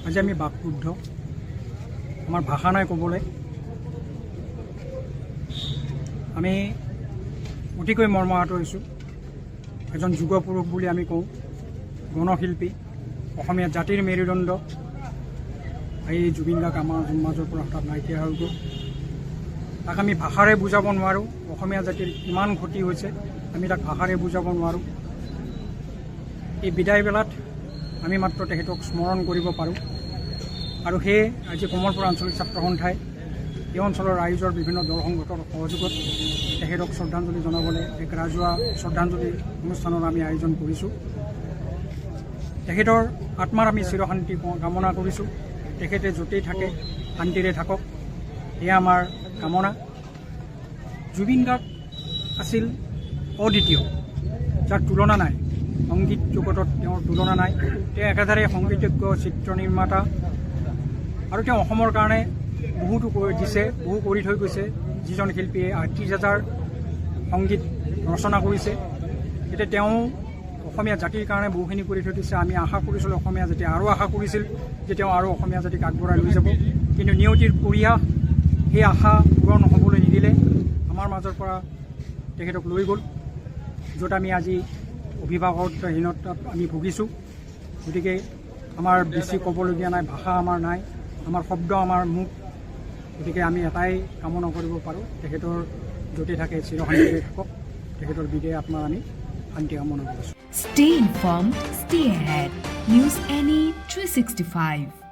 আজি আমি বাকৰুদ্ধ, আমাৰ ভাষা নাই ক'বলৈ। আমি অতিকৈ মৰ্মাহত হৈছোঁ। এজন যুগপুৰুষ বুলি আমি কওঁ, গণশিল্পী, অসমীয়া জাতিৰ মেৰুদণ্ড, এই জুবিন গাৰ্গ আমাৰ মাজৰ পৰা হঠাৎ নাইকিয়া হৈ গ'ল। তাক আমি ভাষাৰে বুজাব নোৱাৰোঁ। অসমীয়া জাতিৰ কিমান ক্ষতি হৈছে আমি তাক ভাষাৰে বুজাব নোৱাৰোঁ। এই বিদায় বেলাত আমি মাত্ৰ তেখেতক স্মৰণ কৰিব পাৰোঁ। আৰু সেয়ে আজি কমলপুৰ আঞ্চলিক ছাত্ৰ সন্থাই এই অঞ্চলৰ ৰাইজৰ বিভিন্ন দল সংগঠনৰ সহযোগত তেখেতক শ্ৰদ্ধাঞ্জলি জনাবলৈ এক ৰাজহুৱা শ্ৰদ্ধাঞ্জলি অনুষ্ঠানৰ আমি আয়োজন কৰিছোঁ। তেখেতৰ আত্মাৰ আমি চিৰশান্তি কামনা কৰিছোঁ। তেখেতে য'তেই থাকে শান্তিৰে থাকক, এয়া আমাৰ কামনা। জুবিন গাৰ্গ আছিল অদ্বিতীয়, যাৰ তুলনা নাই। সংগীত জগতত তেওঁৰ তুলনা নাই। তেওঁ একেধাৰে সংগীতজ্ঞ, চিত্ৰ নিৰ্মাতা, আৰু তেওঁ অসমৰ কাৰণে বহুতো দিছে, বহু কৰি থৈ গৈছে। যিজন শিল্পীয়ে ৩৮,০০০ সংগীত ৰচনা কৰিছে, এতিয়া তেওঁ অসমীয়া জাতিৰ কাৰণে বহুখিনি কৰি থৈ দিছে। আমি আশা কৰিছিলোঁ, অসমীয়া জাতিয়ে আৰু আশা কৰিছিল যে তেওঁ আৰু অসমীয়া জাতিক আগবঢ়াই লৈ যাব। কিন্তু নিয়তিৰ পৰিহাস সেই আশা পূৰণ হ'বলৈ নিদিলে। আমাৰ মাজৰ পৰা তেখেতক লৈ গ'ল, য'ত আমি আজি অভিভাৱকহীনতাত আমি ভুগিছোঁ। গতিকে আমাৰ বেছি ক'বলগীয়া নাই, ভাষা আমাৰ নাই, আমাৰ শব্দ আমাৰ মুখ। গতিকে আমি এটাই কামনা কৰিব পাৰোঁ, তেখেতৰ য'তে থাকে চিৰশান্তিৰে থাকক। তেখেতৰ বিদেয় আত্মাৰ আমি শান্তি কামনা কৰিছোঁ। Stay informed, stay ahead. News NE 365.